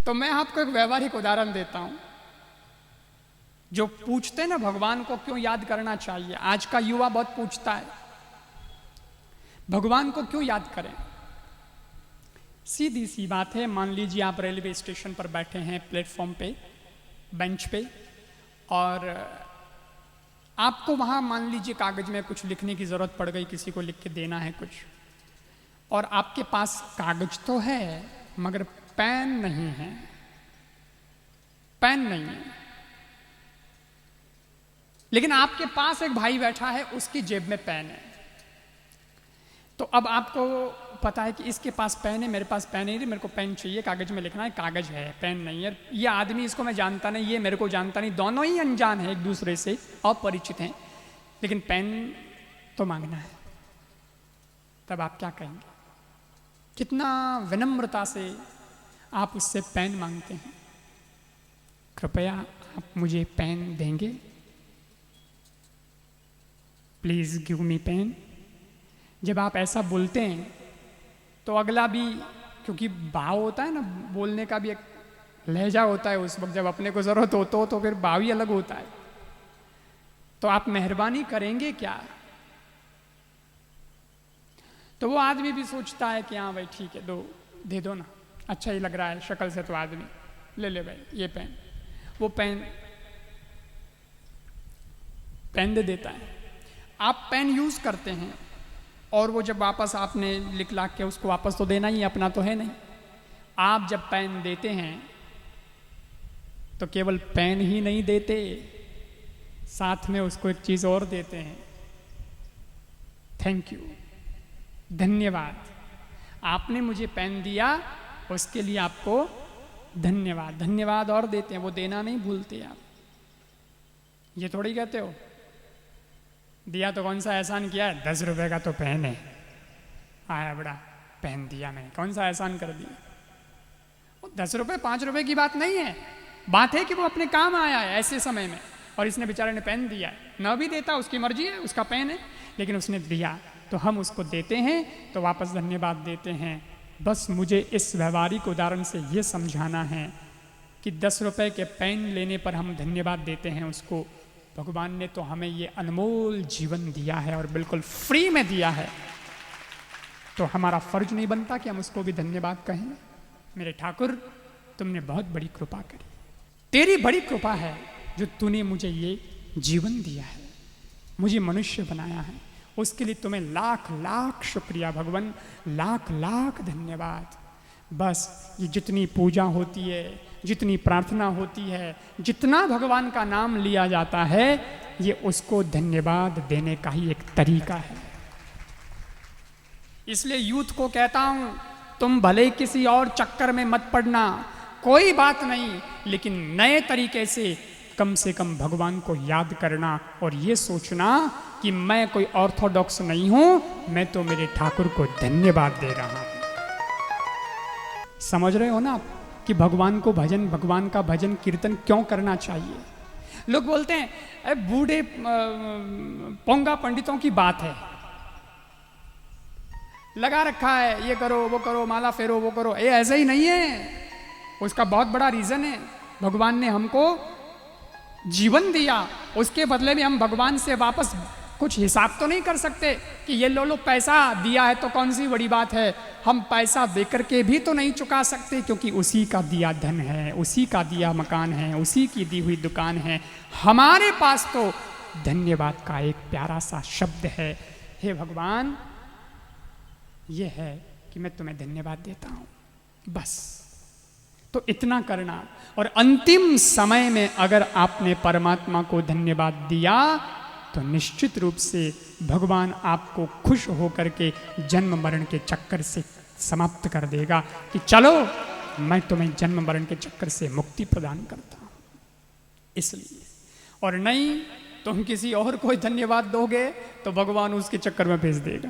तो मैं आपको एक व्यवहारिक उदाहरण देता हूं। जो पूछते हैं ना भगवान को क्यों याद करना चाहिए, आज का युवा बहुत पूछता है भगवान को क्यों याद करें। सीधी सी बात है, मान लीजिए आप रेलवे स्टेशन पर बैठे हैं, प्लेटफॉर्म पे, बेंच पे, और आपको वहां मान लीजिए कागज में कुछ लिखने की जरूरत पड़ गई, किसी को लिख के देना है कुछ, और आपके पास कागज तो है मगर पेन नहीं है, पेन नहीं है। लेकिन आपके पास एक भाई बैठा है, उसकी जेब में पेन है। तो अब आपको पता है कि इसके पास पेन है, मेरे पास पेन नहीं, मेरे को पेन चाहिए, कागज में लिखना है, कागज है, पेन नहीं है। ये आदमी, इसको मैं जानता नहीं, ये मेरे को जानता नहीं, दोनों ही अनजान है, एक दूसरे से अपरिचित हैं, लेकिन पेन तो मांगना है। तब आप क्या कहेंगे? कितना विनम्रता से आप उससे पेन मांगते हैं। कृपया आप मुझे पेन देंगे, प्लीज गिव मी पेन। जब आप ऐसा बोलते हैं तो अगला भी, क्योंकि भाव होता है ना, बोलने का भी एक लहजा होता है उस वक्त, जब अपने को जरूरत हो तो फिर भाव ही अलग होता है। तो आप मेहरबानी करेंगे क्या? तो वो आदमी भी सोचता है कि हाँ भाई ठीक है, दे दो ना, अच्छा ही लग रहा है शक्ल से, तो आदमी ले भाई ये पेन। वो पेन दे देता है। आप पेन यूज करते हैं और वो जब वापस आपने लिख ला के उसको वापस तो देना ही, अपना तो है नहीं। आप जब पेन देते हैं तो केवल पेन ही नहीं देते, साथ में उसको एक चीज और देते हैं, थैंक यू, धन्यवाद। आपने मुझे पेन दिया, उसके लिए आपको धन्यवाद। धन्यवाद और देते हैं, वो देना नहीं भूलते आप। ये थोड़ी कहते हो दिया तो कौन सा एहसान किया है, 10 रुपए का तो पेन है, आया बड़ा पेन दिया, मैं कौन सा एहसान कर दिया। 10 रुपए 5 रुपए की बात नहीं है, बात है कि वो अपने काम आया है ऐसे समय में, और इसने बेचारे ने पेन दिया है। न भी देता, उसकी मर्जी है, उसका पेन है, लेकिन उसने दिया तो हम उसको देते हैं, तो वापस धन्यवाद देते हैं। बस मुझे इस व्यवहारिक उदाहरण से ये समझाना है कि 10 रुपए के पेन लेने पर हम धन्यवाद देते हैं उसको। भगवान ने तो हमें ये अनमोल जीवन दिया है और बिल्कुल फ्री में दिया है, तो हमारा फर्ज नहीं बनता कि हम उसको भी धन्यवाद कहें। मेरे ठाकुर, तुमने बहुत बड़ी कृपा करी, तेरी बड़ी कृपा है जो तूने मुझे ये जीवन दिया है, मुझे मनुष्य बनाया है, उसके लिए तुम्हें लाख लाख शुक्रिया भगवान, लाख लाख धन्यवाद। बस ये जितनी पूजा होती है, जितनी प्रार्थना होती है, जितना भगवान का नाम लिया जाता है, ये उसको धन्यवाद देने का ही एक तरीका है। इसलिए यूथ को कहता हूं, तुम भले किसी और चक्कर में मत पड़ना, कोई बात नहीं, लेकिन नए तरीके से कम भगवान को याद करना, और ये सोचना कि मैं कोई ऑर्थोडॉक्स नहीं हूं, मैं तो मेरे ठाकुर को धन्यवाद दे रहा हूं। समझ रहे हो ना आप कि भगवान को भजन, भगवान का भजन कीर्तन क्यों करना चाहिए? लोग बोलते हैं अरे बूढ़े पोंगा पंडितों की बात है, लगा रखा है, ये करो वो करो, माला फेरो वो करो। ये ऐसे ही नहीं है, उसका बहुत बड़ा रीजन है। भगवान ने हमको जीवन दिया, उसके बदले में हम भगवान से वापस कुछ हिसाब तो नहीं कर सकते कि ये लो पैसा दिया है तो कौन सी बड़ी बात है। हम पैसा देकर के भी तो नहीं चुका सकते, क्योंकि उसी का दिया धन है, उसी का दिया मकान है, उसी की दी हुई दुकान है। हमारे पास तो धन्यवाद का एक प्यारा सा शब्द है, हे भगवान ये है कि मैं तुम्हें धन्यवाद देता हूं, बस। तो इतना करना, और अंतिम समय में अगर आपने परमात्मा को धन्यवाद दिया तो निश्चित रूप से भगवान आपको खुश होकर के जन्म मरण के चक्कर से समाप्त कर देगा कि चलो मैं तुम्हें जन्म मरण के चक्कर से मुक्ति प्रदान करता हूं। इसलिए, और नहीं तुम किसी और को धन्यवाद दोगे तो भगवान उसके चक्कर में भेज देगा।